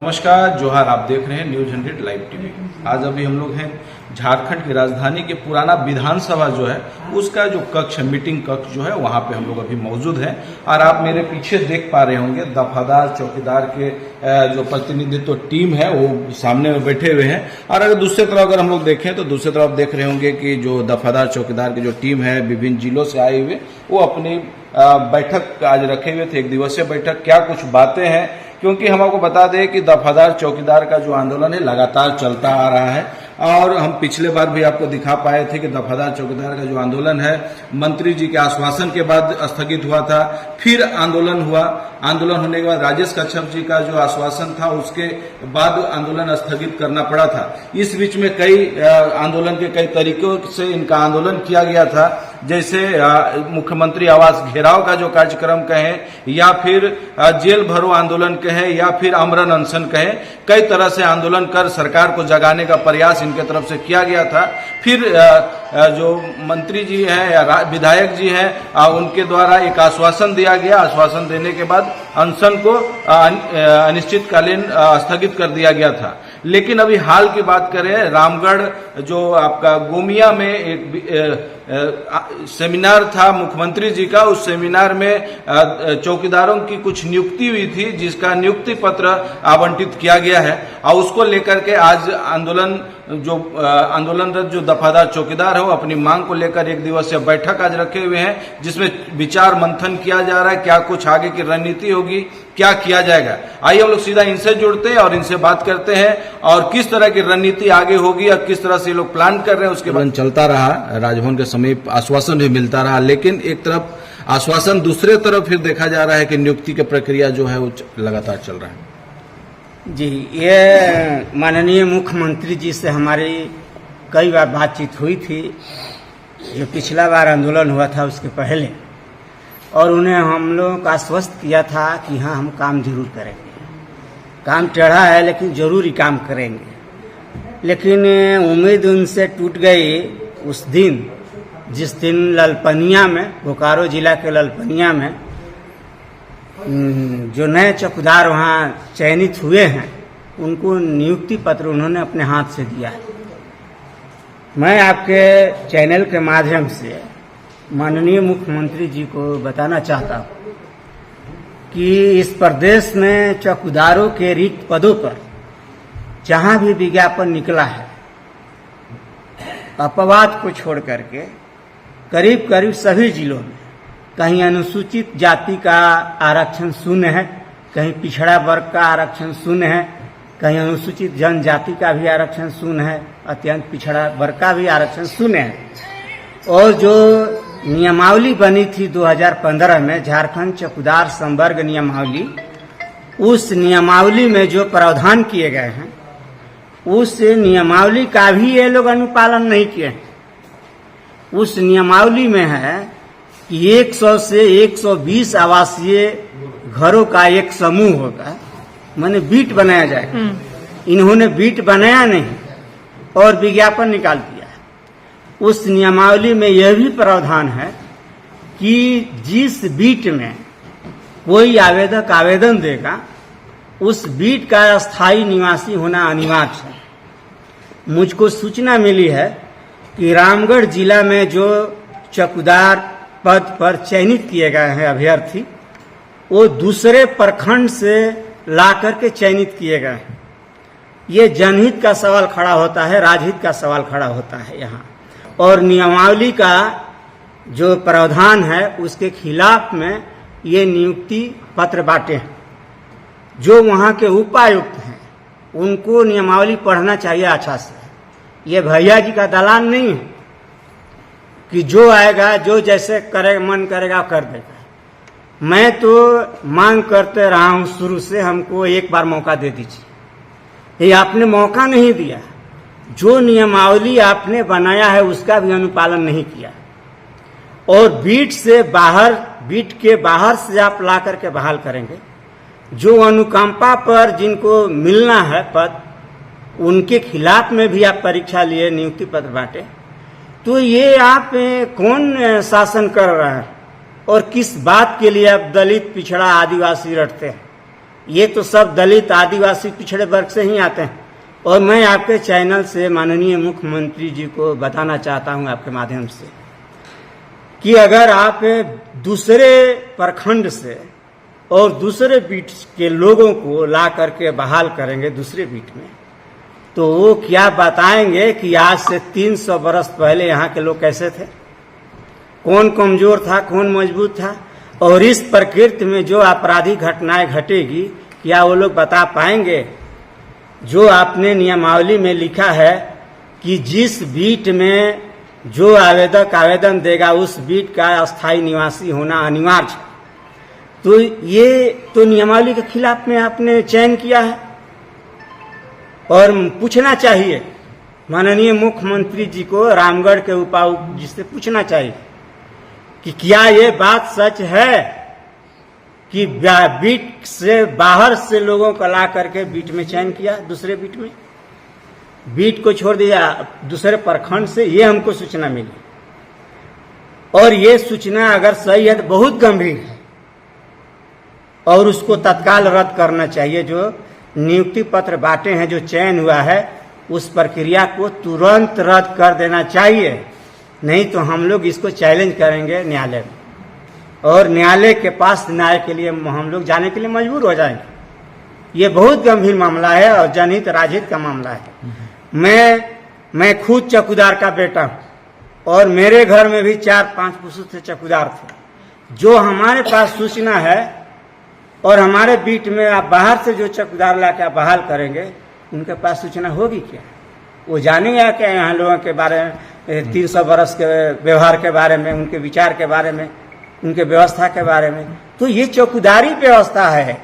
नमस्कार, जोहार। आप देख रहे हैं न्यूज 100 लाइव टीवी। आज अभी हम लोग हैं झारखंड की राजधानी के पुराना विधानसभा जो है उसका जो कक्ष है, मीटिंग कक्ष जो है, वहां पे हम लोग अभी मौजूद हैं। और आप मेरे पीछे देख पा रहे होंगे दफादार चौकीदार के जो प्रतिनिधित्व टीम है वो सामने में बैठे हुए हैं। और अगर दूसरी तरफ अगर हम लोग देखें तो दूसरी तरफ देख रहे होंगे कि जो दफादार चौकीदार की जो टीम है विभिन्न जिलों से आए हुए वो अपनी बैठक आज रखे हुए थे, एक दिवसीय बैठक। क्या कुछ बातें हैं, क्योंकि हम आपको बता दें कि दफादार चौकीदार का जो आंदोलन है लगातार चलता आ रहा है। और हम पिछले बार भी आपको दिखा पाए थे कि दफादार चौकीदार का जो आंदोलन है मंत्री जी के आश्वासन के बाद स्थगित हुआ था, फिर आंदोलन हुआ। आंदोलन होने के बाद राजेश कच्छप जी का जो आश्वासन था उसके बाद आंदोलन स्थगित करना पड़ा था। इस बीच में कई आंदोलन के कई तरीकों से इनका आंदोलन किया गया था, जैसे मुख्यमंत्री आवास घेराव का जो कार्यक्रम कहें, या फिर जेल भरो आंदोलन कहें, या फिर आमरण अनशन कहें। कई तरह से आंदोलन कर सरकार को जगाने का प्रयास इनके तरफ से किया गया था। फिर जो मंत्री जी हैं या विधायक जी हैं उनके द्वारा एक आश्वासन दिया गया। आश्वासन देने के बाद अनशन को अनिश्चितकालीन स्थगित कर दिया गया था। लेकिन अभी हाल की बात करें, रामगढ़ जो आपका गोमिया में एक सेमिनार था मुख्यमंत्री जी का, उस सेमिनार में चौकीदारों की कुछ नियुक्ति हुई थी जिसका नियुक्ति पत्र आवंटित किया गया है। और उसको लेकर के आज आंदोलनरत जो दफादार चौकीदार है वो अपनी मांग को लेकर एक दिवसीय बैठक आज रखे हुए हैं, जिसमें विचार मंथन किया जा रहा है। क्या कुछ आगे की रणनीति होगी, क्या किया जाएगा। आइए हम लोग सीधा इनसे जुड़ते हैं और इनसे बात करते हैं और किस तरह की रणनीति आगे होगी और किस तरह से लोग प्लान कर रहे हैं। उसके बाद चलता रहा, राजभवन के समीप आश्वासन भी मिलता रहा, लेकिन एक तरफ आश्वासन, दूसरे तरफ फिर देखा जा रहा है कि नियुक्ति की प्रक्रिया जो है वो लगातार चल रहा है। जी, ये माननीय मुख्यमंत्री जी से हमारी कई बार बातचीत हुई थी, जो पिछला बार आंदोलन हुआ था उसके पहले, और उन्हें हम लोगों को आश्वस्त किया था कि हाँ, हम काम जरूर करेंगे। काम टेढ़ा है लेकिन जरूर ही काम करेंगे। लेकिन उम्मीद उनसे टूट गई उस दिन, जिस दिन ललपनिया में, बोकारो जिला के ललपनिया में जो नए चौकीदार वहाँ चयनित हुए हैं उनको नियुक्ति पत्र उन्होंने अपने हाथ से दिया है। मैं आपके चैनल के माध्यम से माननीय मुख्यमंत्री जी को बताना चाहता हूँ कि इस प्रदेश में चौकीदारों के रिक्त पदों पर जहाँ भी विज्ञापन निकला है, अपवाद को छोड़ करके करीब करीब सभी जिलों में कहीं अनुसूचित जाति का आरक्षण शून्य है, कहीं पिछड़ा वर्ग का आरक्षण शून्य है, कहीं अनुसूचित जनजाति का भी आरक्षण शून्य है, अत्यंत पिछड़ा वर्ग का भी आरक्षण शून्य है। और जो नियमावली बनी थी 2015 में, झारखंड चौकीदार संवर्ग नियमावली, उस नियमावली में जो प्रावधान किए गए हैं उस नियमावली का भी ये लोग अनुपालन नहीं किए। उस नियमावली में है कि 100 से 120 आवासीय घरों का एक समूह होगा, माने बीट बनाया जाएगा। इन्होंने बीट बनाया नहीं और विज्ञापन निकाल दिया। उस नियमावली में यह भी प्रावधान है कि जिस बीट में कोई आवेदक आवेदन देगा उस बीट का स्थायी निवासी होना अनिवार्य है। मुझको सूचना मिली है कि रामगढ़ जिला में जो चौकीदार पद पर चयनित किए गए हैं अभ्यर्थी, वो दूसरे प्रखंड से ला करके चयनित किए गए हैं। ये जनहित का सवाल खड़ा होता है, राजहित का सवाल खड़ा होता है यहाँ। और नियमावली का जो प्रावधान है उसके खिलाफ में ये नियुक्ति पत्र बांटे हैं। जो वहाँ के उपायुक्त हैं उनको नियमावली पढ़ना चाहिए अच्छा से। ये भैया जी का दलान नहीं है कि जो आएगा, जो जैसे करे मन करेगा कर देगा। मैं तो मांग करते रहा हूं शुरू से, हमको एक बार मौका दे दीजिए। ये आपने मौका नहीं दिया। जो नियमावली आपने बनाया है उसका भी अनुपालन नहीं किया। और बीट के बाहर से आप ला करके बहाल करेंगे। जो अनुकंपा पर जिनको मिलना है पद, उनके खिलाफ में भी आप परीक्षा लिए, नियुक्ति पत्र बांटे। तो ये आप कौन शासन कर रहा है और किस बात के लिए आप दलित, पिछड़ा, आदिवासी रटते हैं? ये तो सब दलित आदिवासी पिछड़े वर्ग से ही आते हैं। और मैं आपके चैनल से माननीय मुख्यमंत्री जी को बताना चाहता हूं आपके माध्यम से कि अगर आप दूसरे प्रखंड से और दूसरे बीट के लोगों को ला करके बहाल करेंगे दूसरे बीट में, तो वो क्या बताएंगे कि आज से 300 बरस पहले यहाँ के लोग कैसे थे, कौन कमजोर था, कौन मजबूत था। और इस प्रकृति में जो आपराधिक घटनाएं घटेगी, क्या वो लोग बता पाएंगे? जो आपने नियमावली में लिखा है कि जिस बीट में जो आवेदक आवेदन देगा उस बीट का अस्थायी निवासी होना अनिवार्य है, तो ये तो नियमावली के खिलाफ में आपने चयन किया है। और पूछना चाहिए माननीय मुख्यमंत्री जी को, रामगढ़ के उपायुक्त जी से पूछना चाहिए कि क्या ये बात सच है कि बीट से बाहर से लोगों को ला करके बीट में चयन किया, दूसरे बीट में, बीट को छोड़ दिया दूसरे प्रखंड से। ये हमको सूचना मिली और ये सूचना अगर सही है तो बहुत गंभीर है और उसको तत्काल रद्द करना चाहिए। जो नियुक्ति पत्र बांटे हैं, जो चयन हुआ है, उस प्रक्रिया को तुरंत रद्द कर देना चाहिए, नहीं तो हम लोग इसको चैलेंज करेंगे न्यायालय में और न्यायालय के पास न्याय के लिए हम लोग जाने के लिए मजबूर हो जाएंगे। ये बहुत गंभीर मामला है और जनहित राजहित का मामला है। मैं खुद चौकीदार का बेटा हूं और मेरे घर में भी 4-5 पुरुष थे, चौकीदार थे। जो हमारे पास सूचना है और हमारे बीट में आप बाहर से जो चौकीदार लाके आप बहाल करेंगे, उनके पास सूचना होगी क्या? वो जानेंगे क्या यहाँ लोगों के बारे में, 300 बरस के व्यवहार के बारे में, उनके विचार के बारे में, उनके व्यवस्था के बारे में? तो ये चौकीदारी व्यवस्था है।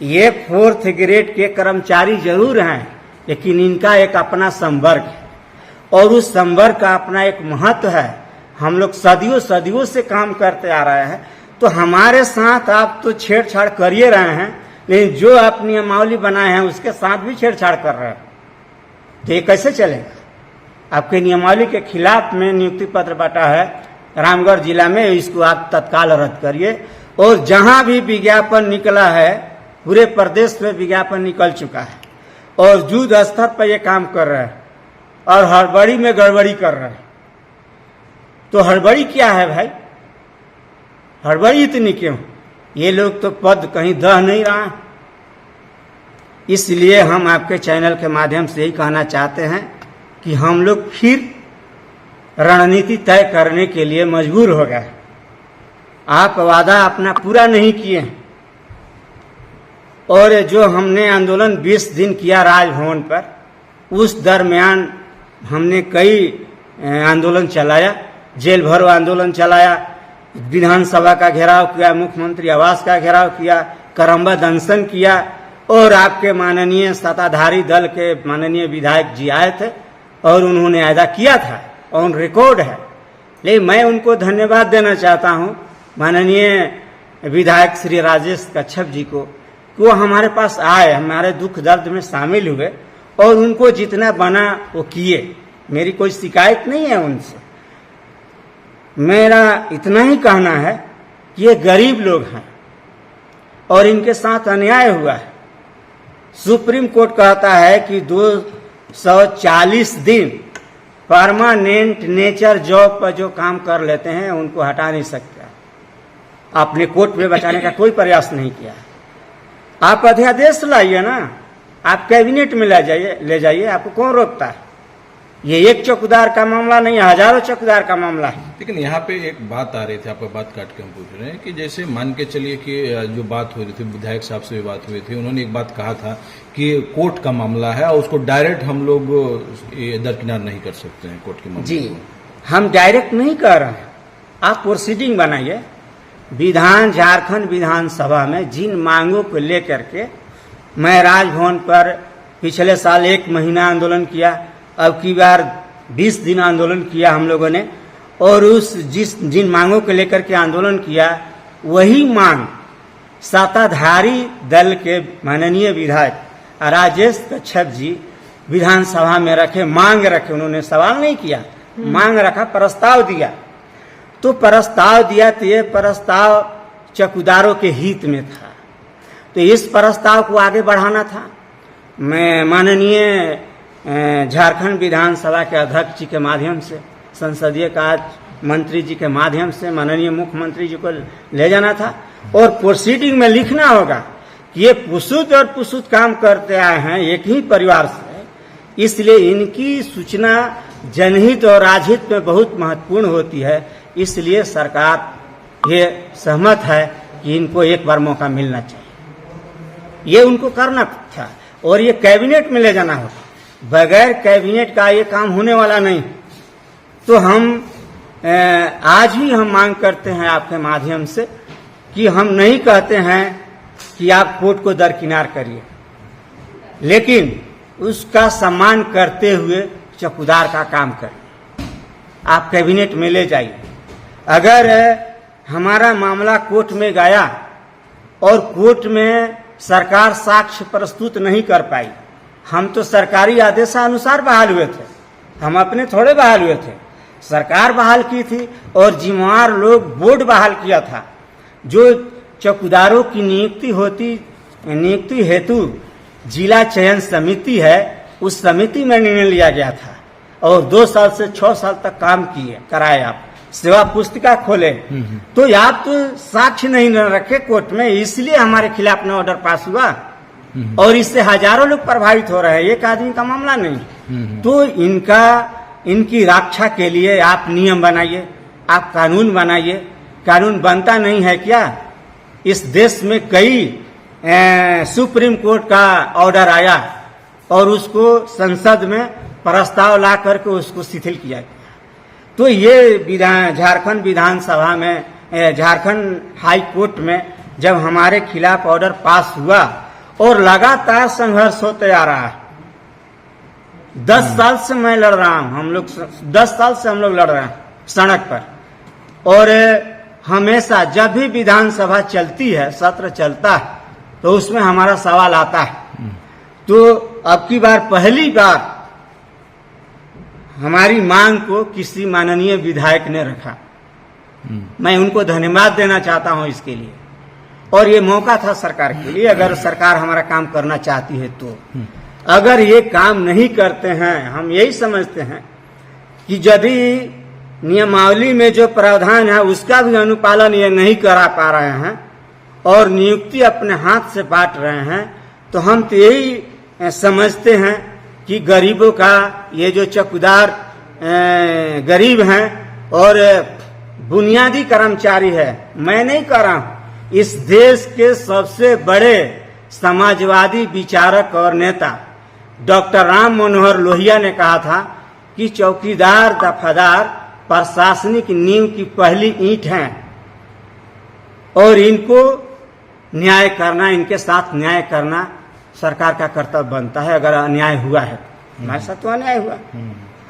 ये 4th ग्रेड के कर्मचारी जरूर हैं, लेकिन इनका एक अपना संवर्ग है और उस संवर्ग का अपना एक महत्व है। हम लोग सदियों से काम करते आ रहे हैं, तो हमारे साथ आप तो छेड़छाड़ करिए रहे हैं, लेकिन जो आप नियमावली बनाए हैं उसके साथ भी छेड़छाड़ कर रहे हैं, तो ये कैसे चलेगा? आपके नियमावली के खिलाफ में नियुक्ति पत्र बांटा है रामगढ़ जिला में, इसको आप तत्काल रद्द करिए। और जहां भी विज्ञापन निकला है, पूरे प्रदेश में विज्ञापन निकल चुका है और युद्ध स्तर पर ये काम कर रहे हैं और हड़बड़ी में गड़बड़ी कर रहे हैं। तो हड़बड़ी क्या है भाई? हड़बड़ी इतनी क्यों? ये लोग तो पद कहीं दह नहीं रहा। इसलिए हम आपके चैनल के माध्यम से यही कहना चाहते हैं कि हम लोग फिर रणनीति तय करने के लिए मजबूर हो गए। आप वादा अपना पूरा नहीं किए और जो हमने आंदोलन 20 दिन किया राजभवन पर, उस दरमियान हमने कई आंदोलन चलाया, जेल भरो आंदोलन चलाया, विधानसभा का घेराव किया, मुख्यमंत्री आवास का घेराव किया, करम्बा दंशन किया और आपके माननीय सत्ताधारी दल के माननीय विधायक जी आए थे और उन्होंने अदा किया था, ऑन रिकॉर्ड है। लेकिन मैं उनको धन्यवाद देना चाहता हूं, माननीय विधायक श्री राजेश कच्छप जी को, कि वो हमारे पास आए, हमारे दुख दर्द में शामिल हुए और उनको जितना बना वो किए। मेरी कोई शिकायत नहीं है उनसे। मेरा इतना ही कहना है कि ये गरीब लोग हैं और इनके साथ अन्याय हुआ है। सुप्रीम कोर्ट कहता है कि 240 दिन परमानेंट नेचर जॉब पर जो काम कर लेते हैं उनको हटा नहीं सकते। आपने कोर्ट में बचाने का कोई प्रयास नहीं किया। आप अध्यादेश लाइए ना, आप कैबिनेट में ले जाइए, आपको कौन रोकता है? ये एक चौकीदार का मामला नहीं है, हजारों चौकीदार का मामला है। लेकिन यहाँ पे एक बात आ रही थी, आपका बात काट के हम पूछ रहे हैं कि जैसे मान के चलिए कि जो बात हो रही थी, विधायक साहब से भी बात हुई थी, उन्होंने एक बात कहा था कि कोर्ट का मामला है और उसको डायरेक्ट हम लोग दरकिनार नहीं कर सकते हैं कोर्ट के मामले जी, हम डायरेक्ट नहीं कर रहे हैं। आप प्रोसीडिंग बनाइए। झारखंड विधानसभा में जिन मांगों को लेकर के मैं राजभवन पर पिछले साल 1 महीना आंदोलन किया, अब की बार 20 दिन आंदोलन किया हम लोगों ने, और जिन मांगों को लेकर के आंदोलन किया, वही मांग सत्ताधारी दल के माननीय विधायक राजेश कच्छप जी विधानसभा में रखे, मांग रखे। उन्होंने सवाल नहीं किया, मांग रखा, प्रस्ताव दिया। तो प्रस्ताव दिया तो ये प्रस्ताव चौकीदारों के हित में था। तो इस प्रस्ताव को आगे बढ़ाना था। मैं माननीय झारखंड विधानसभा के अध्यक्ष जी के माध्यम से, संसदीय कार्य मंत्री जी के माध्यम से माननीय मुख्यमंत्री जी को ले जाना था और प्रोसीडिंग में लिखना होगा कि ये पुसुत और पुसुत काम करते आए हैं एक ही परिवार से, इसलिए इनकी सूचना जनहित और राजहित में बहुत महत्वपूर्ण होती है। इसलिए सरकार ये सहमत है कि इनको एक बार मौका मिलना चाहिए। ये उनको करना था और ये कैबिनेट में ले जाना होगा। बगैर कैबिनेट का ये काम होने वाला नहीं। तो हम आज ही हम मांग करते हैं आपके माध्यम से कि हम नहीं कहते हैं कि आप कोर्ट को दरकिनार करिए, लेकिन उसका सम्मान करते हुए चौकीदार का काम करें। आप कैबिनेट में ले जाइए। अगर हमारा मामला कोर्ट में गया और कोर्ट में सरकार साक्ष्य प्रस्तुत नहीं कर पाई, हम तो सरकारी आदेशानुसार बहाल हुए थे, हम अपने थोड़े बहाल हुए थे, सरकार बहाल की थी और जिम्मेवार लोग बोर्ड बहाल किया था। जो चौकीदारों की नियुक्ति हेतु जिला चयन समिति है, उस समिति में निर्णय लिया गया था और 2 साल से 6 साल तक काम कराए। आप सेवा पुस्तिका खोले तो आप तो साक्ष्य नहीं रखे कोर्ट में, इसलिए हमारे खिलाफ न ऑर्डर पास हुआ और इससे हजारों लोग प्रभावित हो रहे हैं। एक आदमी का मामला नहीं। तो इनकी रक्षा के लिए आप नियम बनाइए, आप कानून बनाइए। कानून बनता नहीं है क्या? इस देश में कई सुप्रीम कोर्ट का ऑर्डर आया और उसको संसद में प्रस्ताव ला करके उसको शिथिल किया गया। तो ये झारखंड विधानसभा में, झारखंड हाई कोर्ट में जब हमारे खिलाफ ऑर्डर पास हुआ और लगातार संघर्ष होते आ रहा है। 10 साल से मैं लड़ रहा हूं, 10 साल से हम लोग लड़ रहे हैं सड़क पर। और हमेशा जब भी विधानसभा चलती है, सत्र चलता है, तो उसमें हमारा सवाल आता है। तो अब की बार पहली बार हमारी मांग को किसी माननीय विधायक ने रखा। मैं उनको धन्यवाद देना चाहता हूं इसके लिए। और ये मौका था सरकार के लिए, अगर सरकार हमारा काम करना चाहती है तो। अगर ये काम नहीं करते हैं, हम यही समझते हैं कि यदि नियमावली में जो प्रावधान है उसका भी अनुपालन ये नहीं करा पा रहे हैं और नियुक्ति अपने हाथ से बांट रहे हैं, तो हम तो यही समझते हैं कि गरीबों का ये जो चौकीदार गरीब हैं और बुनियादी कर्मचारी है, मैं नहीं कह रहा हूं, इस देश के सबसे बड़े समाजवादी विचारक और नेता डॉक्टर राम मनोहर लोहिया ने कहा था कि चौकीदार दफादार प्रशासनिक नींव की पहली ईंट हैं और इनको न्याय करना, इनके साथ न्याय करना सरकार का कर्तव्य बनता है। अगर अन्याय हुआ है, हमारे साथ तो अन्याय हुआ।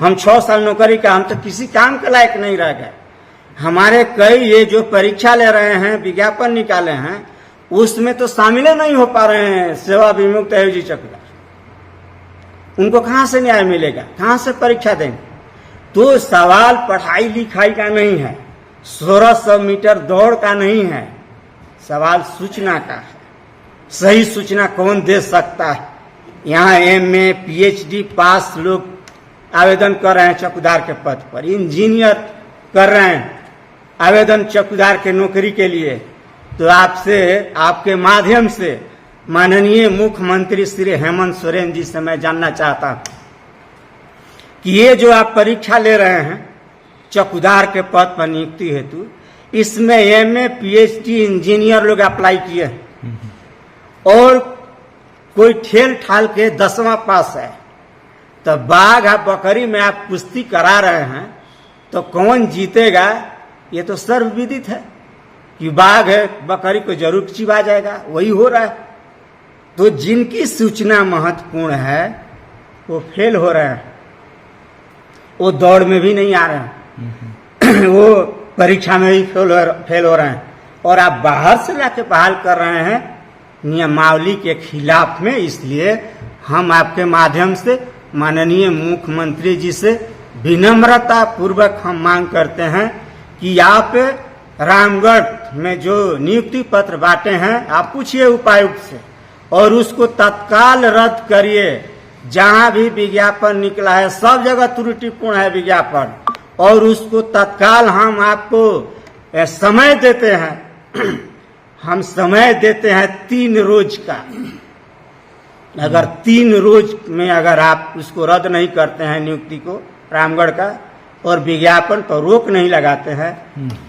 हम 6 साल नौकरी का, हम तो किसी काम के लायक नहीं रह गए। हमारे कई ये जो परीक्षा ले रहे हैं, विज्ञापन निकाले हैं, उसमें तो शामिल नहीं हो पा रहे हैं सेवा विमुक्त एवजी चौकीदार। उनको कहां से न्याय मिलेगा, कहां से परीक्षा देंगे? तो सवाल पढ़ाई लिखाई का नहीं है, 1600 मीटर दौड़ का नहीं है, सवाल सूचना का है। सही सूचना कौन दे सकता है? यहाँ MA PhD पास लोग आवेदन कर रहे हैं चौकीदार के पद पर, इंजीनियर कर रहे हैं आवेदन चौकीदार के नौकरी के लिए। तो आपसे, आपके माध्यम से माननीय मुख्यमंत्री श्री हेमंत सोरेन जी से मैं जानना चाहता हूं कि ये जो आप परीक्षा ले रहे हैं चौकीदार के पद पर नियुक्ति हेतु, इसमें MA PhD इंजीनियर लोग अप्लाई किए और कोई ठेल ठाल के 10वां पास है, तो बाघ या बकरी में आप कुश्ती करा रहे हैं तो कौन जीतेगा? ये तो सर्वविदित है कि बाघ है, बकरी को जरूर चिबा जाएगा, वही हो रहा है। तो जिनकी सूचना महत्वपूर्ण है वो फेल हो रहे हैं, वो दौड़ में भी नहीं आ रहे हैं, वो परीक्षा में भी फेल हो रहे हैं और आप बाहर से लाके बहाल कर रहे हैं नियमावली के खिलाफ में। इसलिए हम आपके माध्यम से माननीय मुख्यमंत्री जी से विनम्रता पूर्वक हम मांग करते हैं कि आप रामगढ़ में जो नियुक्ति पत्र बांटे हैं, आप पूछिए उपायुक्त से और उसको तत्काल रद्द करिए। जहां भी विज्ञापन निकला है सब जगह त्रुटिपूर्ण है विज्ञापन, और उसको तत्काल हम आपको समय देते हैं हम समय देते हैं 3 रोज का। अगर 3 रोज में अगर आप उसको रद्द नहीं करते हैं नियुक्ति को रामगढ़ का और विज्ञापन पर रोक नहीं लगाते हैं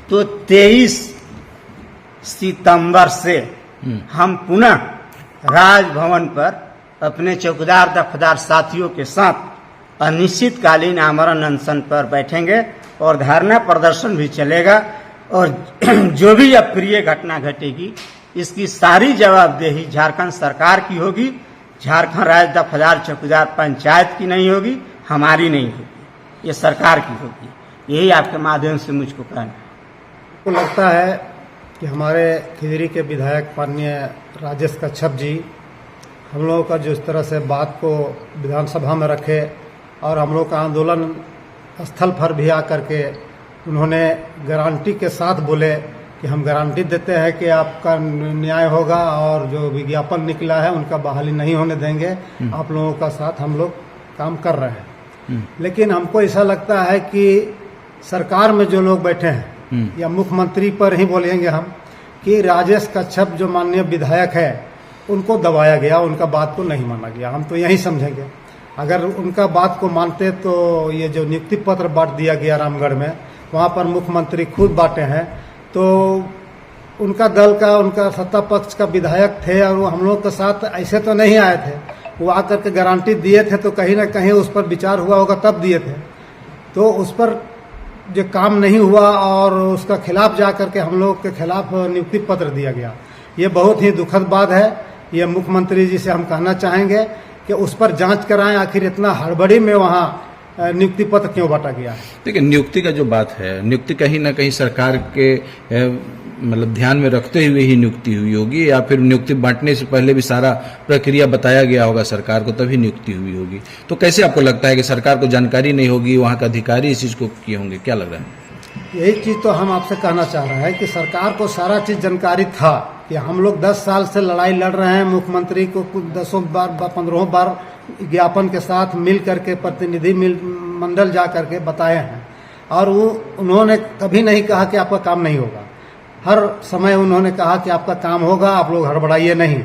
तो 23 सितंबर से हम पुनः राजभवन पर अपने चौकीदार दफदार साथियों के साथ अनिश्चितकालीन आमरण अनशन पर बैठेंगे और धरना प्रदर्शन भी चलेगा। और जो भी अप्रिय घटना घटेगी इसकी सारी जवाबदेही झारखंड सरकार की होगी। झारखंड राज्य दफदार चौकीदार पंचायत की नहीं होगी, हमारी नहीं होगी, ये सरकार की होगी। यही आपके माध्यम से मुझको कहना है। को लगता है कि हमारे खिजरी के विधायक माननीय राजेश कच्छप जी हम लोगों का जो इस तरह से बात को विधानसभा में रखे और हम लोग का आंदोलन स्थल पर भी आकर के उन्होंने गारंटी के साथ बोले कि हम गारंटी देते हैं कि आपका न्याय होगा और जो विज्ञापन निकला है उनका बहाली नहीं होने देंगे, आप लोगों का साथ हम लोग काम कर रहे हैं। लेकिन हमको ऐसा लगता है कि सरकार में जो लोग बैठे हैं या मुख्यमंत्री पर ही बोलेंगे हम कि राजेश कच्छप जो माननीय विधायक है उनको दबाया गया, उनका बात को नहीं माना गया। हम तो यही समझेंगे। अगर उनका बात को मानते तो ये जो नियुक्ति पत्र बांट दिया गया रामगढ़ में, वहाँ पर मुख्यमंत्री खुद बांटे हैं, तो उनका दल का उनका सत्ता पक्ष का विधायक थे और वो हम लोग के साथ ऐसे तो नहीं आए थे। वो आकर के गारंटी दिए थे तो कहीं ना कहीं उस पर विचार हुआ होगा तब दिए थे। तो उस पर जो काम नहीं हुआ और उसका खिलाफ जा करके हम लोग के खिलाफ नियुक्ति पत्र दिया गया, ये बहुत ही दुखद बात है। ये मुख्यमंत्री जी से हम कहना चाहेंगे कि उस पर जांच कराएं, आखिर इतना हड़बड़ी में वहाँ नियुक्ति पत्र क्यों बांटा गया है। देखिए, नियुक्ति का जो बात है, नियुक्ति कहीं ना कहीं सरकार के मतलब ध्यान में रखते हुए ही नियुक्ति हुई होगी, या फिर नियुक्ति बांटने से पहले भी सारा प्रक्रिया बताया गया होगा सरकार को, तभी नियुक्ति हुई होगी। तो कैसे आपको लगता है कि सरकार को जानकारी नहीं होगी, वहाँ का अधिकारी इस चीज़ को किए होंगे, क्या लग रहा है? यही चीज़ तो हम आपसे कहना चाह रहे हैं कि सरकार को सारा चीज़ जानकारी था कि हम लोग 10 साल से लड़ाई लड़ रहे हैं। मुख्यमंत्री को कुछ 10 बार 15 बार ज्ञापन के साथ मिल करके प्रतिनिधि मंडल जा करके बताए हैं और वो उन्होंने कभी नहीं कहा कि आपका काम नहीं होगा। हर समय उन्होंने कहा कि आपका काम होगा, आप लोग हड़बड़ाइए नहीं।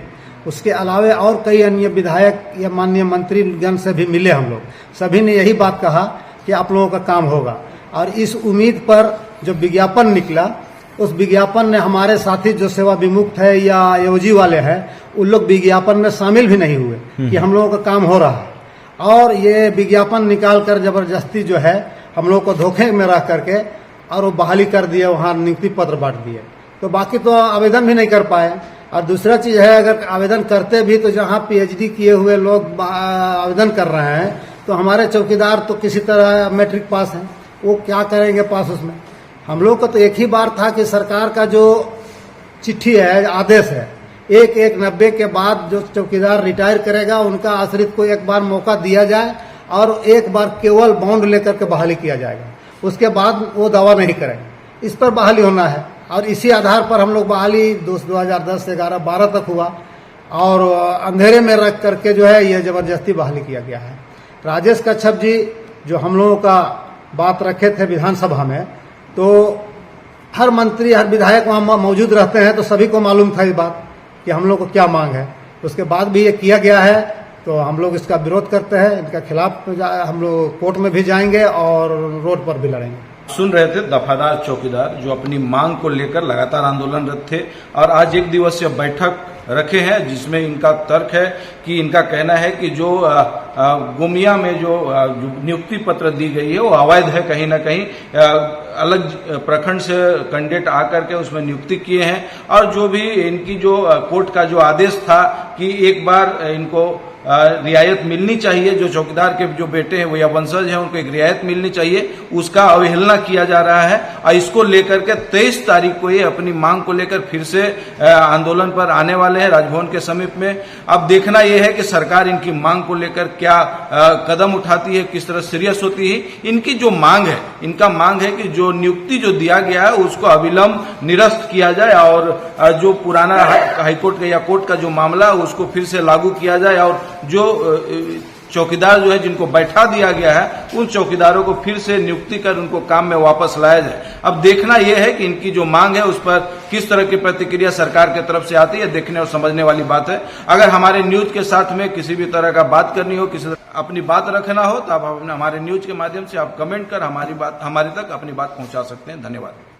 उसके अलावा और कई अन्य विधायक या माननीय मंत्रीगण से भी मिले हम लोग, सभी ने यही बात कहा कि आप लोगों का काम होगा। और इस उम्मीद पर जो विज्ञापन निकला, उस विज्ञापन ने हमारे साथी जो सेवा विमुक्त है या एओजी वाले हैं, उन लोग विज्ञापन में शामिल भी नहीं हुए कि हम लोगों का काम हो रहा है। और ये विज्ञापन निकाल कर जबरदस्ती जो है हम लोग को धोखे में रख करके और वो बहाली कर दिए, वहाँ नियुक्ति पत्र बांट दिए। तो बाकी तो आवेदन भी नहीं कर पाए। और दूसरा चीज़ है, अगर आवेदन करते भी तो जहाँ पीएचडी किए हुए लोग आवेदन कर रहे हैं, तो हमारे चौकीदार तो किसी तरह मैट्रिक पास हैं, वो क्या करेंगे पास उसमें। हम लोग का तो एक ही बार था कि सरकार का जो चिट्ठी है, आदेश है, 1/1/90 के बाद जो चौकीदार रिटायर करेगा उनका आश्रित को एक बार मौका दिया जाए और एक बार केवल बॉन्ड लेकर के बहाली किया जाएगा। उसके बाद वो दावा नहीं करेंगे। इस पर बहाली होना है और इसी आधार पर हम लोग बहाली 2010, 11, 12 तक हुआ और अंधेरे में रख करके जो है ये जबरदस्ती बहाली किया गया है। राजेश कच्छप जी जो हम लोगों का बात रखे थे विधानसभा में, तो हर मंत्री हर विधायक वहाँ मौजूद रहते हैं, तो सभी को मालूम था ये बात कि हम लोग को क्या मांग है। उसके बाद भी ये किया गया है, तो हम लोग इसका विरोध करते हैं। इनका खिलाफ हम लोग कोर्ट में भी जाएंगे और रोड पर भी लड़ेंगे। सुन रहे थे दफादार चौकीदार जो अपनी मांग को लेकर लगातार आंदोलनरत थे और आज 1 दिवसीय बैठक रखे हैं, जिसमें इनका तर्क है कि इनका कहना है कि जो गोमिया में जो नियुक्ति पत्र दी गई है वो अवैध है। कहीं ना कहीं अलग प्रखंड से कैंडिडेट आकर के उसमें नियुक्ति किए हैं और जो भी इनकी जो कोर्ट का जो आदेश था कि एक बार इनको रियायत मिलनी चाहिए, जो चौकीदार के जो बेटे हैं वो या वंशज हैं उनको एक रियायत मिलनी चाहिए, उसका अवहेलना किया जा रहा है। और इसको लेकर के 23 तारीख को ये अपनी मांग को लेकर फिर से आंदोलन पर आने वाले हैं राजभवन के समीप में। अब देखना यह है कि सरकार इनकी मांग को लेकर क्या कदम उठाती है, किस तरह सीरियस होती है। इनकी जो मांग है, इनका मांग है कि जो नियुक्ति जो दिया गया है उसको अविलंब निरस्त किया जाए और जो पुराना हाईकोर्ट का या कोर्ट का जो मामला है उसको फिर से लागू किया जाए और जो चौकीदार जो है जिनको बैठा दिया गया है उन चौकीदारों को फिर से नियुक्ति कर उनको काम में वापस लाया जाए। अब देखना यह है कि इनकी जो मांग है उस पर किस तरह की प्रतिक्रिया सरकार की तरफ से आती है, देखने और समझने वाली बात है। अगर हमारे न्यूज के साथ में किसी भी तरह का बात करनी हो, किसी अपनी बात रखना हो तो आप हमारे न्यूज के माध्यम से आप कमेंट कर हमारे तक अपनी बात पहुंचा सकते हैं। धन्यवाद।